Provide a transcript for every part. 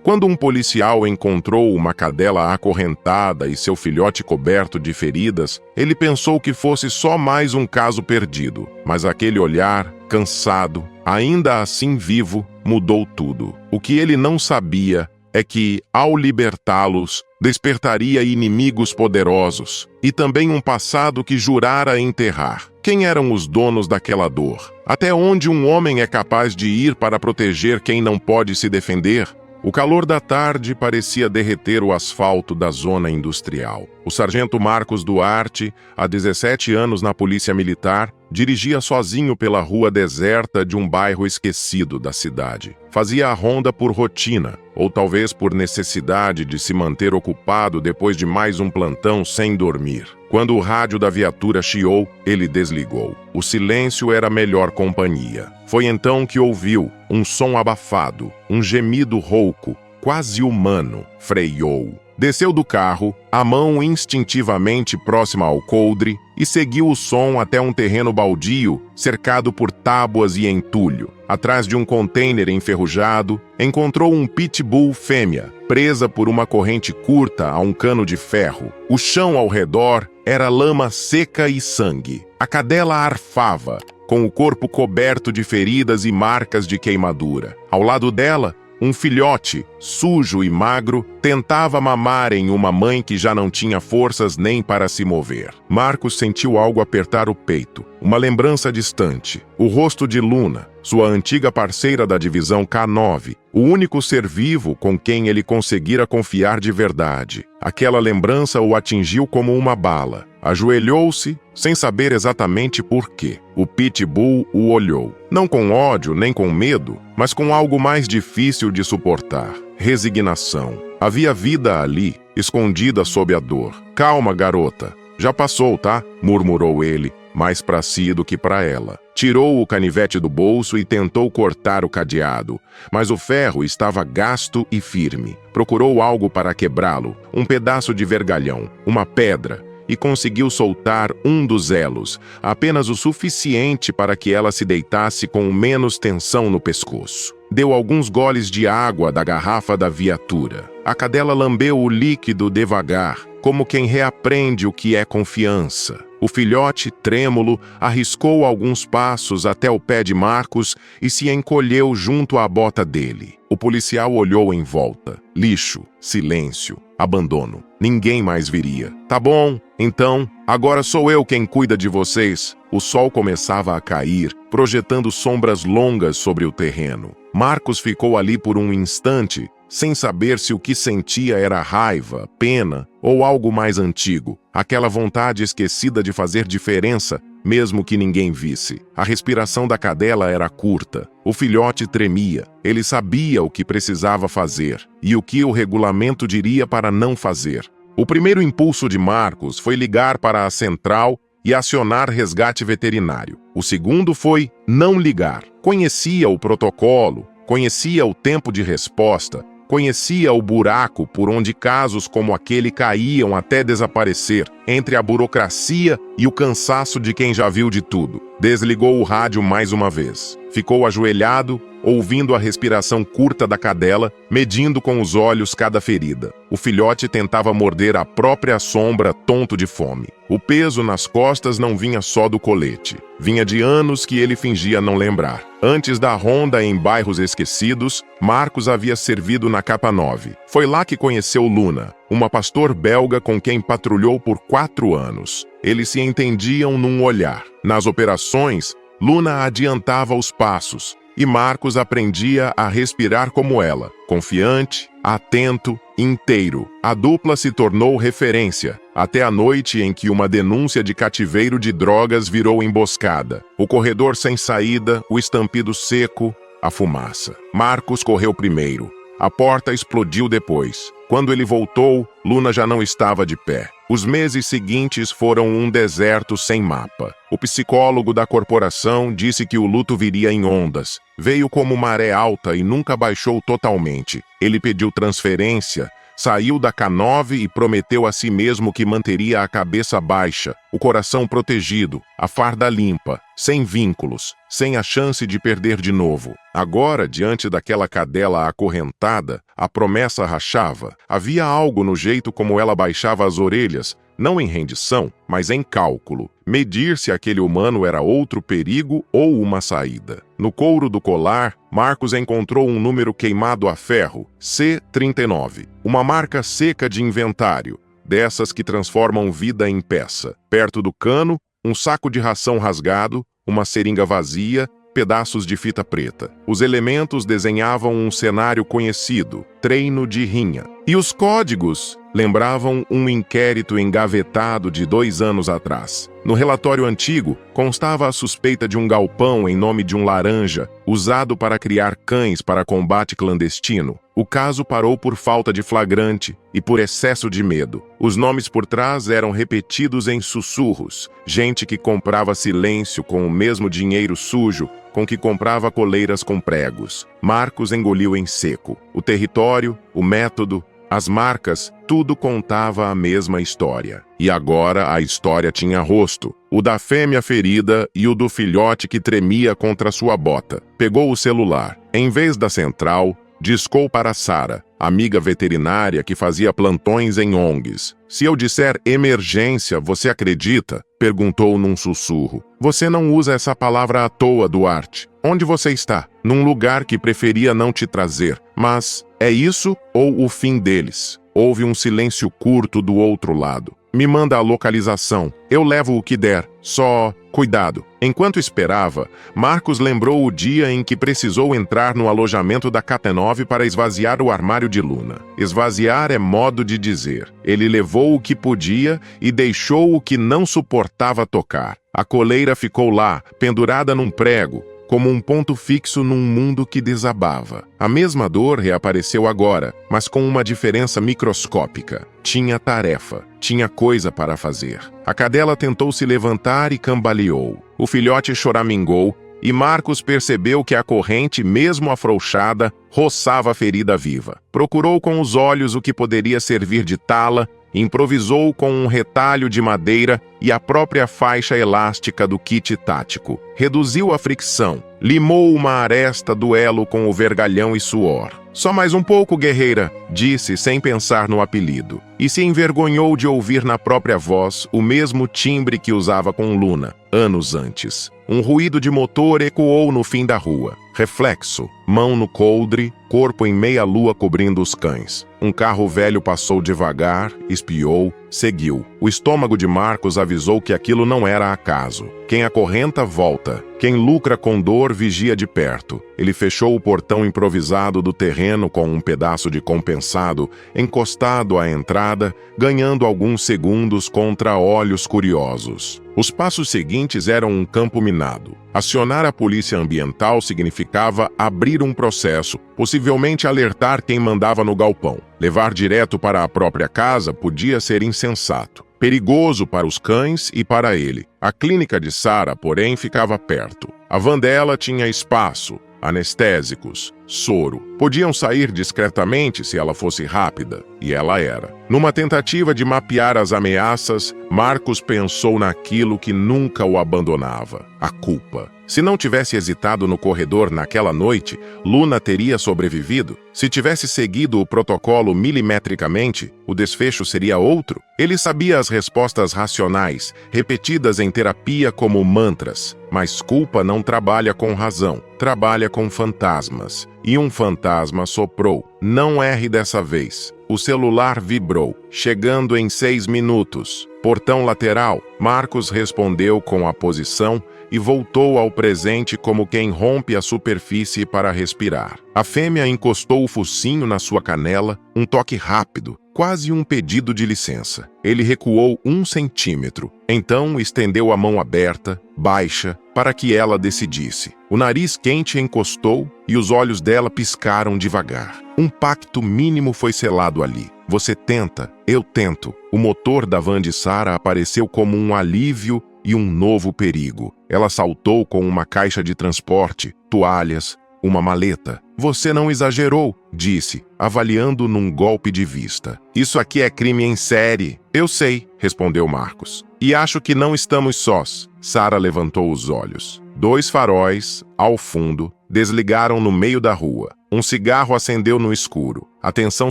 Quando um policial encontrou uma cadela acorrentada e seu filhote coberto de feridas, ele pensou que fosse só mais um caso perdido. Mas aquele olhar, cansado, ainda assim vivo, mudou tudo. O que ele não sabia é que, ao libertá-los, despertaria inimigos poderosos e também um passado que jurara enterrar. Quem eram os donos daquela dor? Até onde um homem é capaz de ir para proteger quem não pode se defender? O calor da tarde parecia derreter o asfalto da zona industrial. O sargento Marcos Duarte, há 17 anos na Polícia Militar, dirigia sozinho pela rua deserta de um bairro esquecido da cidade. Fazia a ronda por rotina, ou talvez por necessidade de se manter ocupado depois de mais um plantão sem dormir. Quando o rádio da viatura chiou, ele desligou. O silêncio era a melhor companhia. Foi então que ouviu um som abafado, um gemido rouco, quase humano, freou. Desceu do carro, a mão instintivamente próxima ao coldre, e seguiu o som até um terreno baldio, cercado por tábuas e entulho. Atrás de um container enferrujado, encontrou um pitbull fêmea, presa por uma corrente curta a um cano de ferro. O chão ao redor era lama seca e sangue. A cadela arfava, com o corpo coberto de feridas e marcas de queimadura. Ao lado dela, um filhote, sujo e magro, tentava mamar em uma mãe que já não tinha forças nem para se mover. Marcos sentiu algo apertar o peito, uma lembrança distante. O rosto de Luna, sua antiga parceira da divisão K9, o único ser vivo com quem ele conseguira confiar de verdade. Aquela lembrança o atingiu como uma bala. Ajoelhou-se, sem saber exatamente por quê. O pitbull o olhou, não com ódio nem com medo, mas com algo mais difícil de suportar: resignação. Havia vida ali, escondida sob a dor. "Calma, garota. Já passou, tá?", murmurou ele, mais para si do que para ela. Tirou o canivete do bolso e tentou cortar o cadeado, mas o ferro estava gasto e firme. Procurou algo para quebrá-lo, um pedaço de vergalhão, uma pedra, e conseguiu soltar um dos elos, apenas o suficiente para que ela se deitasse com menos tensão no pescoço. Deu alguns goles de água da garrafa da viatura. A cadela lambeu o líquido devagar, como quem reaprende o que é confiança. O filhote, trêmulo, arriscou alguns passos até o pé de Marcos e se encolheu junto à bota dele. O policial olhou em volta. Lixo, silêncio, abandono. Ninguém mais viria. "Tá bom, então, agora sou eu quem cuida de vocês." O sol começava a cair, projetando sombras longas sobre o terreno. Marcos ficou ali por um instante, sem saber se o que sentia era raiva, pena ou algo mais antigo. Aquela vontade esquecida de fazer diferença, mesmo que ninguém visse. A respiração da cadela era curta. O filhote tremia. Ele sabia o que precisava fazer e o que o regulamento diria para não fazer. O primeiro impulso de Marcos foi ligar para a central e acionar resgate veterinário. O segundo foi não ligar. Conhecia o protocolo, conhecia o tempo de resposta, conhecia o buraco por onde casos como aquele caíam até desaparecer, entre a burocracia e o cansaço de quem já viu de tudo. Desligou o rádio mais uma vez. Ficou ajoelhado, ouvindo a respiração curta da cadela, medindo com os olhos cada ferida. O filhote tentava morder a própria sombra, tonto de fome. O peso nas costas não vinha só do colete. Vinha de anos que ele fingia não lembrar. Antes da ronda em bairros esquecidos, Marcos havia servido na K9. Foi lá que conheceu Luna, uma pastor belga com quem patrulhou por 4 anos. Eles se entendiam num olhar. Nas operações, Luna adiantava os passos, e Marcos aprendia a respirar como ela, confiante, atento, inteiro. A dupla se tornou referência, até a noite em que uma denúncia de cativeiro de drogas virou emboscada. O corredor sem saída, o estampido seco, a fumaça. Marcos correu primeiro. A porta explodiu depois. Quando ele voltou, Luna já não estava de pé. Os meses seguintes foram um deserto sem mapa. O psicólogo da corporação disse que o luto viria em ondas. Veio como maré alta e nunca baixou totalmente. Ele pediu transferência, Saiu da K9 e prometeu a si mesmo que manteria a cabeça baixa, o coração protegido, a farda limpa, sem vínculos, sem a chance de perder de novo. Agora, diante daquela cadela acorrentada, a promessa rachava. Havia algo no jeito como ela baixava as orelhas, não em rendição, mas em cálculo. Medir se aquele humano era outro perigo ou uma saída. No couro do colar, Marcos encontrou um número queimado a ferro, C39, uma marca seca de inventário, dessas que transformam vida em peça. Perto do cano, um saco de ração rasgado, uma seringa vazia, pedaços de fita preta. Os elementos desenhavam um cenário conhecido, treino de rinha. E os códigos lembravam um inquérito engavetado de 2 anos atrás. No relatório antigo, constava a suspeita de um galpão em nome de um laranja, usado para criar cães para combate clandestino. O caso parou por falta de flagrante e por excesso de medo. Os nomes por trás eram repetidos em sussurros. Gente que comprava silêncio com o mesmo dinheiro sujo com que comprava coleiras com pregos. Marcos engoliu em seco. O território, o método, as marcas, tudo contava a mesma história. E agora a história tinha rosto. O da fêmea ferida e o do filhote que tremia contra sua bota. Pegou o celular. Em vez da central, discou para Sara, amiga veterinária que fazia plantões em ONGs. Se eu disser emergência, você acredita? Perguntou num sussurro. Você não usa essa palavra à toa, Duarte. Onde você está? Num lugar que preferia não te trazer. Mas é isso ou o fim deles? Houve um silêncio curto do outro lado. Me manda a localização. Eu levo o que der. Só cuidado. Enquanto esperava, Marcos lembrou o dia em que precisou entrar no alojamento da K9 para esvaziar o armário de Luna. Esvaziar é modo de dizer. Ele levou o que podia e deixou o que não suportava tocar. A coleira ficou lá, pendurada num prego, como um ponto fixo num mundo que desabava. A mesma dor reapareceu agora, mas com uma diferença microscópica. Tinha tarefa, tinha coisa para fazer. A cadela tentou se levantar e cambaleou. O filhote choramingou e Marcos percebeu que a corrente, mesmo afrouxada, roçava a ferida viva. Procurou com os olhos o que poderia servir de tala, improvisou com um retalho de madeira e a própria faixa elástica do kit tático. Reduziu a fricção, limou uma aresta do elo com o vergalhão e suor. Só mais um pouco, guerreira, disse sem pensar no apelido. E se envergonhou de ouvir na própria voz o mesmo timbre que usava com Luna, anos antes. Um ruído de motor ecoou no fim da rua. Reflexo, mão no coldre, corpo em meia-lua cobrindo os cães. Um carro velho passou devagar, espiou, seguiu. O estômago de Marcos avisou que aquilo não era acaso. Quem acorrenta, volta. Quem lucra com dor, vigia de perto. Ele fechou o portão improvisado do terreno com um pedaço de compensado, encostado à entrada, ganhando alguns segundos contra olhos curiosos. Os passos seguintes eram um campo minado. Acionar a polícia ambiental significava abrir um processo, possivelmente alertar quem mandava no galpão. Levar direto para a própria casa podia ser insensato. Perigoso para os cães e para ele. A clínica de Sara, porém, ficava perto. A van dela tinha espaço, anestésicos, soro. Podiam sair discretamente se ela fosse rápida, e ela era. Numa tentativa de mapear as ameaças, Marcos pensou naquilo que nunca o abandonava: a culpa. Se não tivesse hesitado no corredor naquela noite, Luna teria sobrevivido. Se tivesse seguido o protocolo milimetricamente, o desfecho seria outro. Ele sabia as respostas racionais, repetidas em terapia como mantras. Mas culpa não trabalha com razão, trabalha com fantasmas. E um fantasma soprou: não erre dessa vez. O celular vibrou, chegando em 6 minutos. Portão lateral. Marcos respondeu com a posição e voltou ao presente como quem rompe a superfície para respirar. A fêmea encostou o focinho na sua canela, um toque rápido, quase um pedido de licença. Ele recuou 1 centímetro, então estendeu a mão aberta, baixa, para que ela decidisse. O nariz quente encostou e os olhos dela piscaram devagar. Um pacto mínimo foi selado ali. Você tenta, eu tento. O motor da van de Sara apareceu como um alívio e um novo perigo. Ela saltou com uma caixa de transporte, toalhas, uma maleta. Você não exagerou, disse, avaliando num golpe de vista. Isso aqui é crime em série. Eu sei, respondeu Marcos. E acho que não estamos sós. Sara levantou os olhos. 2 faróis, ao fundo, desligaram no meio da rua. Um cigarro acendeu no escuro. A tensão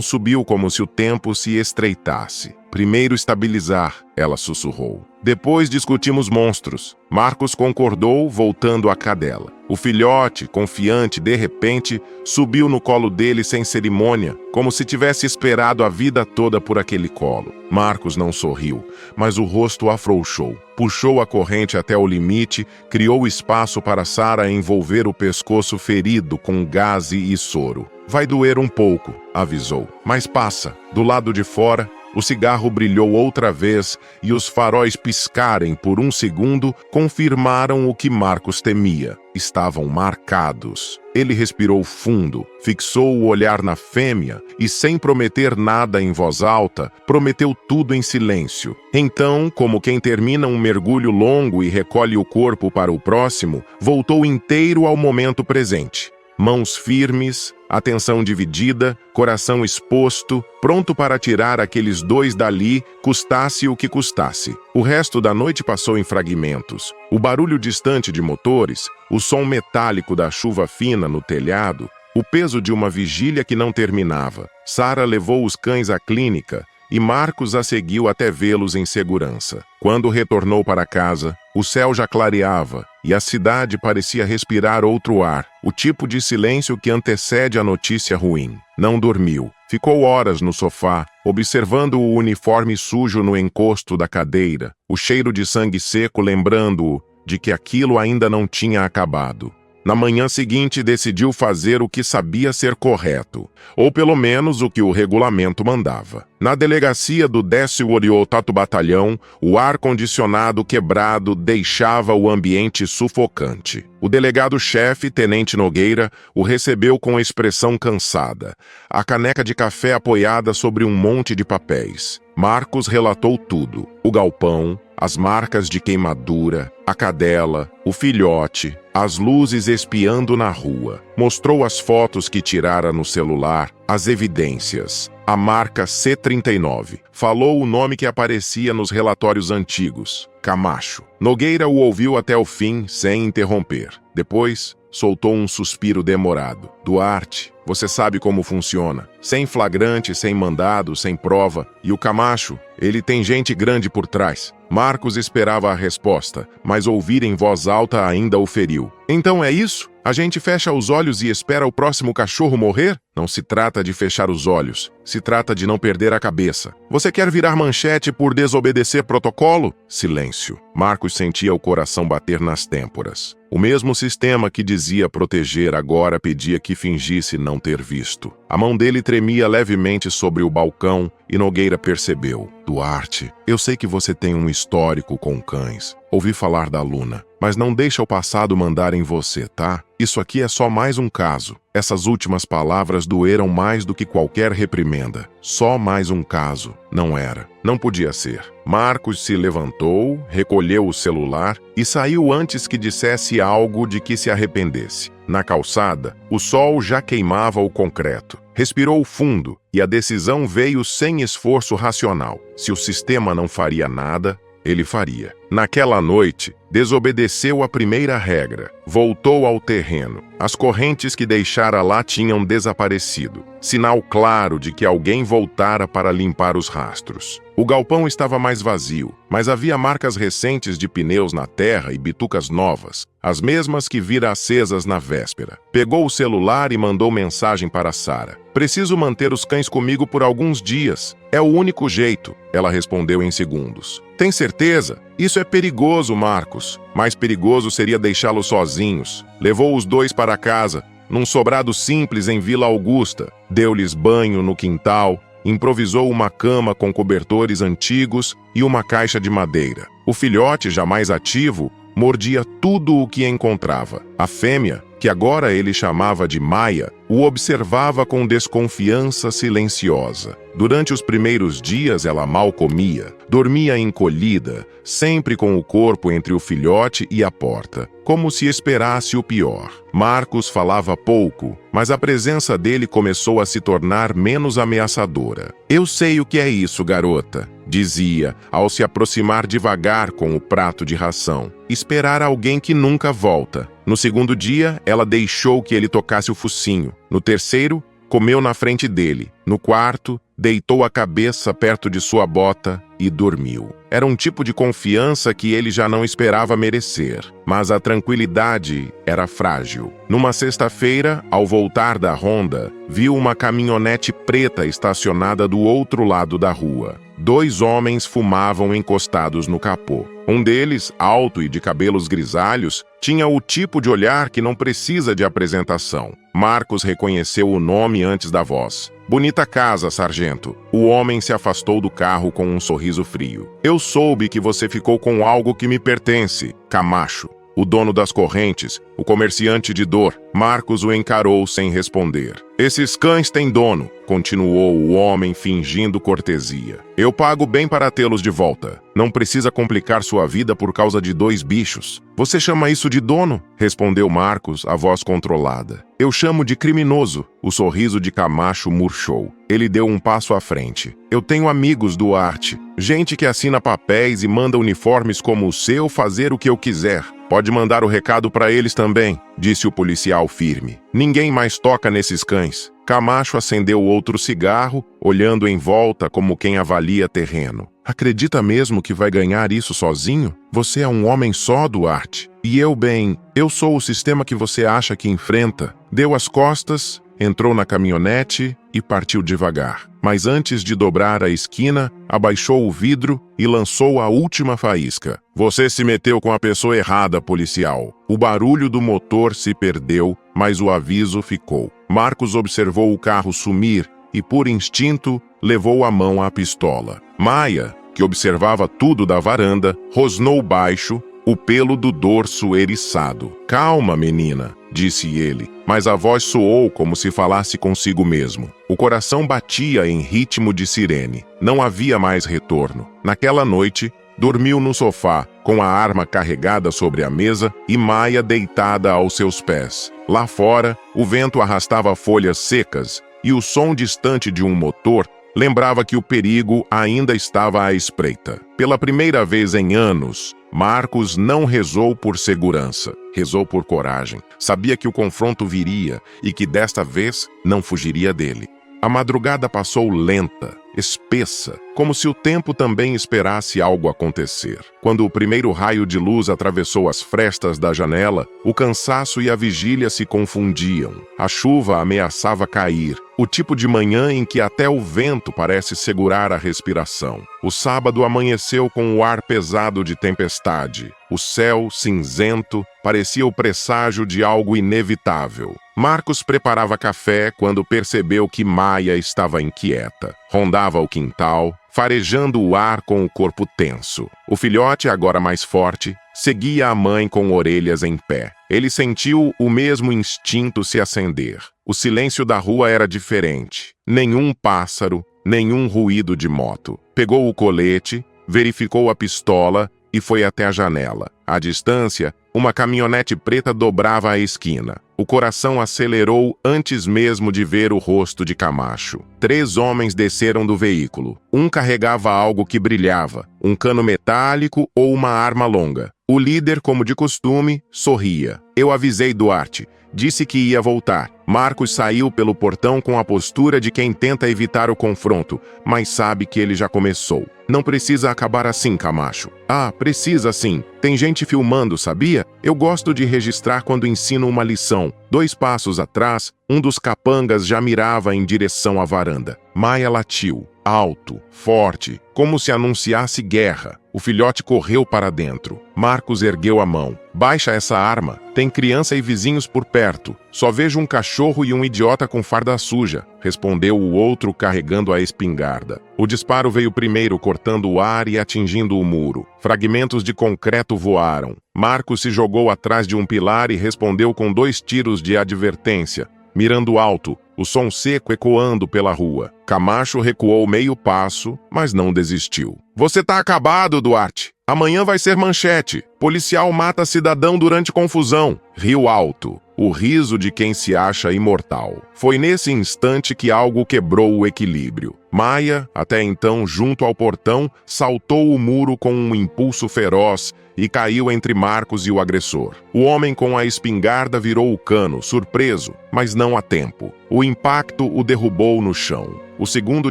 subiu como se o tempo se estreitasse. Primeiro estabilizar, ela sussurrou. Depois discutimos monstros. Marcos concordou, voltando à cadela. O filhote, confiante, de repente, subiu no colo dele sem cerimônia, como se tivesse esperado a vida toda por aquele colo. Marcos não sorriu, mas o rosto afrouxou. Puxou a corrente até o limite, criou espaço para Sara envolver o pescoço ferido com gaze e soro. Vai doer um pouco, avisou, mas passa. Do lado de fora, o cigarro brilhou outra vez e os faróis piscarem por um segundo confirmaram o que Marcos temia. Estavam marcados. Ele respirou fundo, fixou o olhar na fêmea e, sem prometer nada em voz alta, prometeu tudo em silêncio. Então, como quem termina um mergulho longo e recolhe o corpo para o próximo, voltou inteiro ao momento presente. Mãos firmes, atenção dividida, coração exposto, pronto para tirar aqueles 2 dali, custasse o que custasse. O resto da noite passou em fragmentos. O barulho distante de motores, o som metálico da chuva fina no telhado, o peso de uma vigília que não terminava. Sara levou os cães à clínica e Marcos a seguiu até vê-los em segurança. Quando retornou para casa, o céu já clareava e a cidade parecia respirar outro ar, o tipo de silêncio que antecede a notícia ruim. Não dormiu. Ficou horas no sofá, observando o uniforme sujo no encosto da cadeira, o cheiro de sangue seco lembrando-o de que aquilo ainda não tinha acabado. Na manhã seguinte, decidiu fazer o que sabia ser correto, ou pelo menos o que o regulamento mandava. Na delegacia do 18º Batalhão, o ar-condicionado quebrado deixava o ambiente sufocante. O delegado-chefe, Tenente Nogueira, o recebeu com expressão cansada, a caneca de café apoiada sobre um monte de papéis. Marcos relatou tudo: o galpão, as marcas de queimadura, a cadela, o filhote, as luzes espiando na rua. Mostrou as fotos que tirara no celular, as evidências. A marca C39. Falou o nome que aparecia nos relatórios antigos: Camacho. Nogueira o ouviu até o fim, sem interromper. Depois, soltou um suspiro demorado. Duarte, você sabe como funciona. Sem flagrante, sem mandado, sem prova. E o Camacho, ele tem gente grande por trás. Marcos esperava a resposta, mas ouvir em voz alta ainda o feriu. Então é isso? A gente fecha os olhos e espera o próximo cachorro morrer? Não se trata de fechar os olhos. Se trata de não perder a cabeça. Você quer virar manchete por desobedecer protocolo? Silêncio. Marcos sentia o coração bater nas têmporas. O mesmo sistema que dizia proteger agora pedia que fingisse não ter visto. A mão dele tremia levemente sobre o balcão e Nogueira percebeu. Duarte, eu sei que você tem um histórico com cães. Ouvi falar da Luna, mas não deixa o passado mandar em você, tá? Isso aqui é só mais um caso. Essas últimas palavras doeram mais do que qualquer reprimenda. Só mais um caso. Não era. Não podia ser. Marcos se levantou, recolheu o celular e saiu antes que dissesse algo de que se arrependesse. Na calçada, o sol já queimava o concreto. Respirou fundo e a decisão veio sem esforço racional. Se o sistema não faria nada, ele faria. Naquela noite, desobedeceu a primeira regra. Voltou ao terreno. As correntes que deixara lá tinham desaparecido. Sinal claro de que alguém voltara para limpar os rastros. O galpão estava mais vazio, mas havia marcas recentes de pneus na terra e bitucas novas, as mesmas que vira acesas na véspera. Pegou o celular e mandou mensagem para Sara. Preciso manter os cães comigo por alguns dias. É o único jeito, ela respondeu em segundos. Tem certeza? Isso é perigoso, Marcos. Mais perigoso seria deixá-los sozinhos. Levou os 2 para casa, num sobrado simples em Vila Augusta. Deu-lhes banho no quintal, improvisou uma cama com cobertores antigos e uma caixa de madeira. O filhote, já mais ativo, mordia tudo o que encontrava. A fêmea, que agora ele chamava de Maia, o observava com desconfiança silenciosa. Durante os primeiros dias ela mal comia, dormia encolhida, sempre com o corpo entre o filhote e a porta, como se esperasse o pior. Marcos falava pouco, mas a presença dele começou a se tornar menos ameaçadora. "Eu sei o que é isso, garota", dizia, ao se aproximar devagar com o prato de ração. "Esperar alguém que nunca volta." No segundo dia, ela deixou que ele tocasse o focinho. No terceiro, comeu na frente dele. No quarto, deitou a cabeça perto de sua bota e dormiu. Era um tipo de confiança que ele já não esperava merecer, mas a tranquilidade era frágil. Numa sexta-feira, ao voltar da ronda, viu uma caminhonete preta estacionada do outro lado da rua. 2 homens fumavam encostados no capô. Um deles, alto e de cabelos grisalhos, tinha o tipo de olhar que não precisa de apresentação. Marcos reconheceu o nome antes da voz. "Bonita casa, sargento." O homem se afastou do carro com um sorriso frio. "Eu soube que você ficou com algo que me pertence, Camacho." O dono das correntes, o comerciante de dor. Marcos o encarou sem responder. "Esses cães têm dono", continuou o homem fingindo cortesia. "Eu pago bem para tê-los de volta. Não precisa complicar sua vida por causa de 2 bichos." "Você chama isso de dono?" respondeu Marcos, a voz controlada. "Eu chamo de criminoso." O sorriso de Camacho murchou. Ele deu um passo à frente. "Eu tenho amigos, Duarte. Gente que assina papéis e manda uniformes como o seu fazer o que eu quiser. Pode mandar o recado para eles também", disse o policial firme. "Ninguém mais toca nesses cães." Camacho acendeu outro cigarro, olhando em volta como quem avalia terreno. "Acredita mesmo que vai ganhar isso sozinho? Você é um homem só, Duarte. E eu sou o sistema que você acha que enfrenta." Deu as costas, entrou na caminhonete e partiu devagar. Mas antes de dobrar a esquina, abaixou o vidro e lançou a última faísca. "Você se meteu com a pessoa errada, policial." O barulho do motor se perdeu, mas o aviso ficou. Marcos observou o carro sumir e, por instinto, levou a mão à pistola. Maia, que observava tudo da varanda, rosnou baixo, o pelo do dorso eriçado. "Calma, menina", disse ele, mas a voz soou como se falasse consigo mesmo. O coração batia em ritmo de sirene. Não havia mais retorno. Naquela noite, dormiu no sofá, com a arma carregada sobre a mesa e Maia deitada aos seus pés. Lá fora, o vento arrastava folhas secas e o som distante de um motor lembrava que o perigo ainda estava à espreita. Pela primeira vez em anos, Marcos não rezou por segurança, rezou por coragem. Sabia que o confronto viria e que desta vez não fugiria dele. A madrugada passou lenta, espessa, como se o tempo também esperasse algo acontecer. Quando o primeiro raio de luz atravessou as frestas da janela, o cansaço e a vigília se confundiam. A chuva ameaçava cair, o tipo de manhã em que até o vento parece segurar a respiração. O sábado amanheceu com o ar pesado de tempestade. O céu, cinzento, parecia o presságio de algo inevitável. Marcos preparava café quando percebeu que Maia estava inquieta. Rondava o quintal, farejando o ar com o corpo tenso. O filhote, agora mais forte, seguia a mãe com orelhas em pé. Ele sentiu o mesmo instinto se acender. O silêncio da rua era diferente. Nenhum pássaro, nenhum ruído de moto. Pegou o colete, verificou a pistola e foi até a janela. À distância, uma caminhonete preta dobrava a esquina. O coração acelerou antes mesmo de ver o rosto de Camacho. 3 homens desceram do veículo. Um carregava algo que brilhava, um cano metálico ou uma arma longa. O líder, como de costume, sorria. "Eu avisei Duarte. Disse que ia voltar." Marcos saiu pelo portão com a postura de quem tenta evitar o confronto, mas sabe que ele já começou. "Não precisa acabar assim, Camacho." "Ah, precisa sim. Tem gente filmando, sabia? Eu gosto de registrar quando ensino uma lição." 2 passos atrás, um dos capangas já mirava em direção à varanda. Maia latiu, alto, forte, como se anunciasse guerra. O filhote correu para dentro. Marcos ergueu a mão. "Baixa essa arma. Tem criança e vizinhos por perto. Só vejo um cachorro e um idiota com farda suja", respondeu o outro carregando a espingarda. O disparo veio primeiro, cortando o ar e atingindo o muro. Fragmentos de concreto voaram. Marcos se jogou atrás de um pilar e respondeu com 2 tiros de advertência, mirando alto, o som seco ecoando pela rua. Camacho recuou meio passo, mas não desistiu. Você tá acabado, Duarte. Amanhã vai ser manchete. Policial mata cidadão durante confusão. Riu alto. O riso de quem se acha imortal. Foi nesse instante que algo quebrou o equilíbrio. Maia, até então junto ao portão, saltou o muro com um impulso feroz e caiu entre Marcos e o agressor. O homem com a espingarda virou o cano, surpreso, mas não a tempo. O impacto o derrubou no chão. O segundo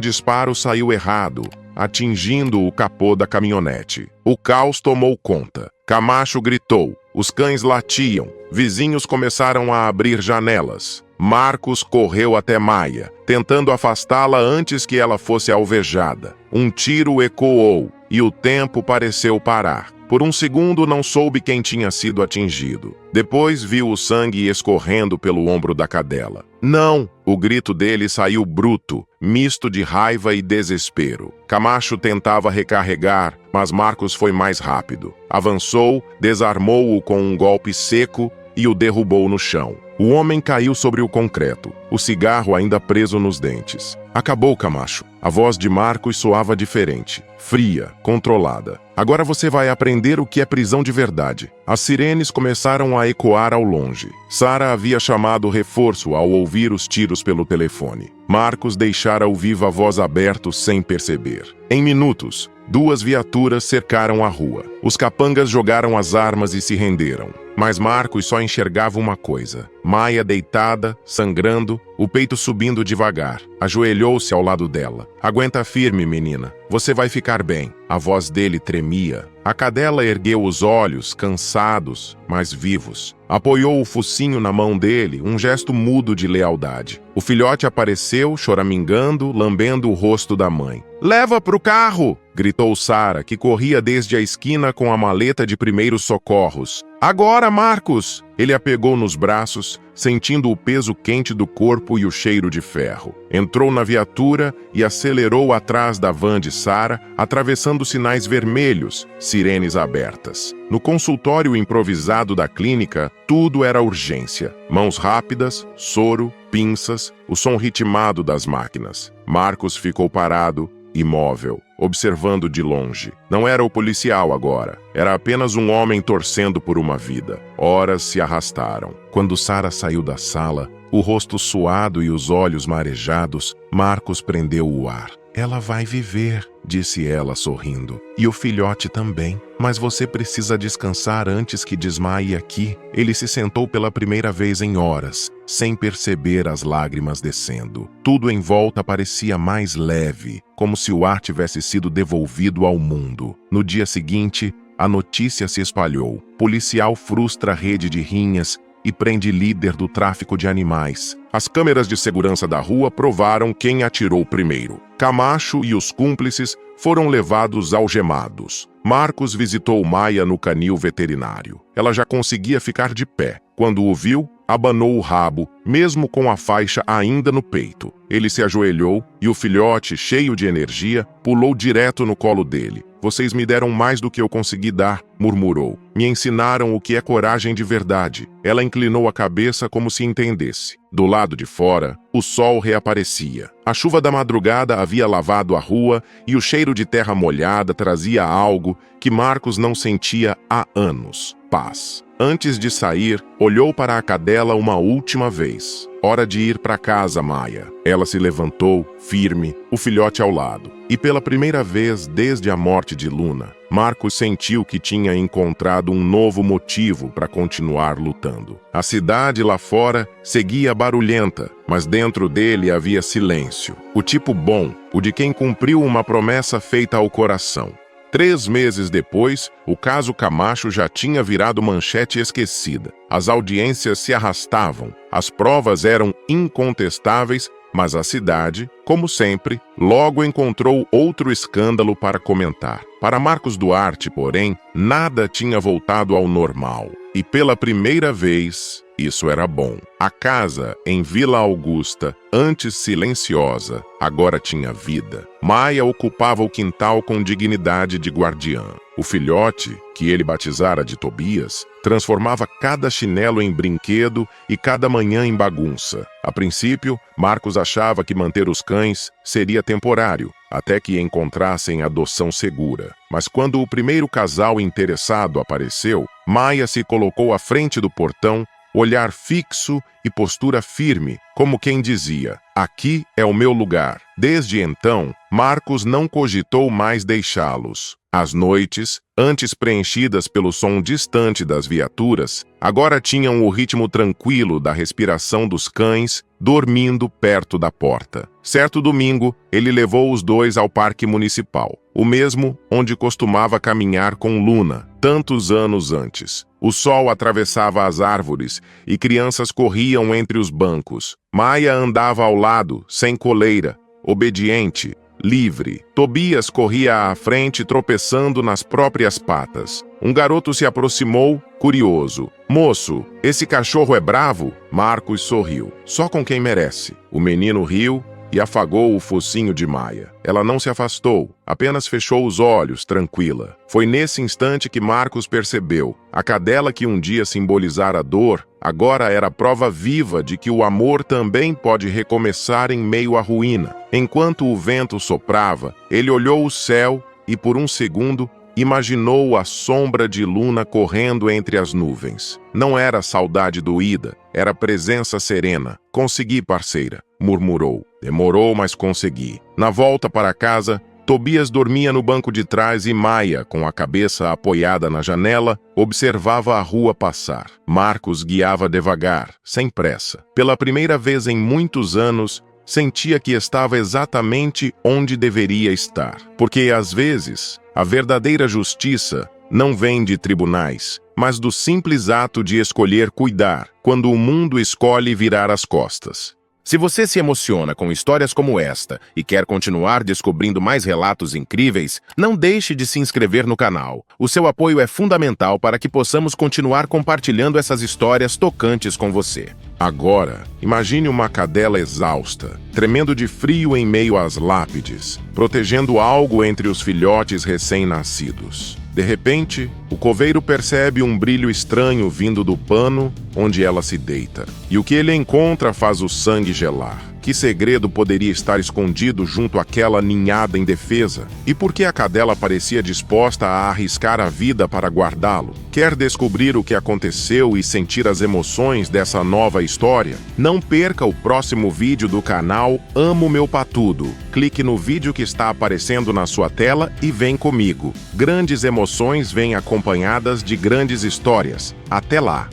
disparo saiu errado, atingindo o capô da caminhonete. O caos tomou conta. Camacho gritou. Os cães latiam. Vizinhos começaram a abrir janelas. Marcos correu até Maia, tentando afastá-la antes que ela fosse alvejada. Um tiro ecoou e o tempo pareceu parar. Por um segundo não soube quem tinha sido atingido. Depois viu o sangue escorrendo pelo ombro da cadela. Não! O grito dele saiu bruto, misto de raiva e desespero. Camacho tentava recarregar, mas Marcos foi mais rápido. Avançou, desarmou-o com um golpe seco e o derrubou no chão. O homem caiu sobre o concreto, o cigarro ainda preso nos dentes. Acabou, Camacho. A voz de Marcos soava diferente, fria, controlada. Agora você vai aprender o que é prisão de verdade. As sirenes começaram a ecoar ao longe. Sara havia chamado reforço ao ouvir os tiros pelo telefone. Marcos deixara o viva voz aberto sem perceber. Em minutos, 2 viaturas cercaram a rua. Os capangas jogaram as armas e se renderam. Mas Marcos só enxergava uma coisa. Maia deitada, sangrando, o peito subindo devagar. Ajoelhou-se ao lado dela. Aguenta firme, menina. Você vai ficar bem. A voz dele tremia. A cadela ergueu os olhos, cansados, mas vivos. Apoiou o focinho na mão dele, um gesto mudo de lealdade. O filhote apareceu, choramingando, lambendo o rosto da mãe. Leva pro carro! Gritou Sara, que corria desde a esquina com a maleta de primeiros socorros. Agora, Marcos! Ele a pegou nos braços, sentindo o peso quente do corpo e o cheiro de ferro. Entrou na viatura e acelerou atrás da van de Sara, atravessando sinais vermelhos, sirenes abertas. No consultório improvisado da clínica, tudo era urgência. Mãos rápidas, soro, pinças, o som ritmado das máquinas. Marcos ficou parado, imóvel, observando de longe. Não era o policial agora. Era apenas um homem torcendo por uma vida. Horas se arrastaram. Quando Sara saiu da sala, o rosto suado e os olhos marejados, Marcos prendeu o ar. Ela vai viver, disse ela sorrindo. E o filhote também. Mas você precisa descansar antes que desmaie aqui. Ele se sentou pela primeira vez em horas, sem perceber as lágrimas descendo. Tudo em volta parecia mais leve, como se o ar tivesse sido devolvido ao mundo. No dia seguinte, a notícia se espalhou. Policial frustra rede de rinhas e prende líder do tráfico de animais. As câmeras de segurança da rua provaram quem atirou primeiro. Camacho e os cúmplices foram levados algemados. Marcos visitou Maia no canil veterinário. Ela já conseguia ficar de pé. Quando o viu, abanou o rabo, mesmo com a faixa ainda no peito. Ele se ajoelhou e o filhote, cheio de energia, pulou direto no colo dele. Vocês me deram mais do que eu consegui dar, murmurou. Me ensinaram o que é coragem de verdade. Ela inclinou a cabeça como se entendesse. Do lado de fora, o sol reaparecia. A chuva da madrugada havia lavado a rua e o cheiro de terra molhada trazia algo que Marcos não sentia há anos: paz. Antes de sair, olhou para a cadela uma última vez. Hora de ir para casa, Maia. Ela se levantou, firme, o filhote ao lado. E pela primeira vez desde a morte de Luna, Marcos sentiu que tinha encontrado um novo motivo para continuar lutando. A cidade lá fora seguia barulhenta, mas dentro dele havia silêncio. O tipo bom, o de quem cumpriu uma promessa feita ao coração. 3 meses depois, o caso Camacho já tinha virado manchete esquecida. As audiências se arrastavam, as provas eram incontestáveis, mas a cidade, como sempre, logo encontrou outro escândalo para comentar. Para Marcos Duarte, porém, nada tinha voltado ao normal. E pela primeira vez, isso era bom. A casa, em Vila Augusta, antes silenciosa, agora tinha vida. Maia ocupava o quintal com dignidade de guardiã. O filhote, que ele batizara de Tobias, transformava cada chinelo em brinquedo e cada manhã em bagunça. A princípio, Marcos achava que manter os cães seria temporário, até que encontrassem adoção segura. Mas quando o primeiro casal interessado apareceu, Maia se colocou à frente do portão, olhar fixo e postura firme, como quem dizia: aqui é o meu lugar. Desde então, Marcos não cogitou mais deixá-los. As noites, antes preenchidas pelo som distante das viaturas, agora tinham o ritmo tranquilo da respiração dos cães dormindo perto da porta. Certo domingo, ele levou os dois ao parque municipal, o mesmo onde costumava caminhar com Luna, tantos anos antes. O sol atravessava as árvores e crianças corriam entre os bancos. Maia andava ao lado, sem coleira, obediente, livre. Tobias corria à frente, tropeçando nas próprias patas. Um garoto se aproximou, curioso. "Moço, esse cachorro é bravo?" Marcos sorriu. "Só com quem merece." O menino riu e afagou o focinho de Maia. Ela não se afastou, apenas fechou os olhos, tranquila. Foi nesse instante que Marcos percebeu. A cadela que um dia simbolizara a dor, agora era prova viva de que o amor também pode recomeçar em meio à ruína. Enquanto o vento soprava, ele olhou o céu e, por um segundo, imaginou a sombra de Luna correndo entre as nuvens. Não era saudade doída, era presença serena. "Consegui, parceira", murmurou. "Demorou, mas consegui." Na volta para casa, Tobias dormia no banco de trás e Maia, com a cabeça apoiada na janela, observava a rua passar. Marcos guiava devagar, sem pressa. Pela primeira vez em muitos anos, sentia que estava exatamente onde deveria estar. Porque, às vezes, a verdadeira justiça não vem de tribunais, mas do simples ato de escolher cuidar, quando o mundo escolhe virar as costas. Se você se emociona com histórias como esta e quer continuar descobrindo mais relatos incríveis, não deixe de se inscrever no canal. O seu apoio é fundamental para que possamos continuar compartilhando essas histórias tocantes com você. Agora, imagine uma cadela exausta, tremendo de frio em meio às lápides, protegendo algo entre os filhotes recém-nascidos. De repente, o coveiro percebe um brilho estranho vindo do pano onde ela se deita. E o que ele encontra faz o sangue gelar. Que segredo poderia estar escondido junto àquela ninhada indefesa? E por que a cadela parecia disposta a arriscar a vida para guardá-lo? Quer descobrir o que aconteceu e sentir as emoções dessa nova história? Não perca o próximo vídeo do canal Amo Meu Patudo. Clique no vídeo que está aparecendo na sua tela e vem comigo. Grandes emoções vêm acompanhadas de grandes histórias. Até lá!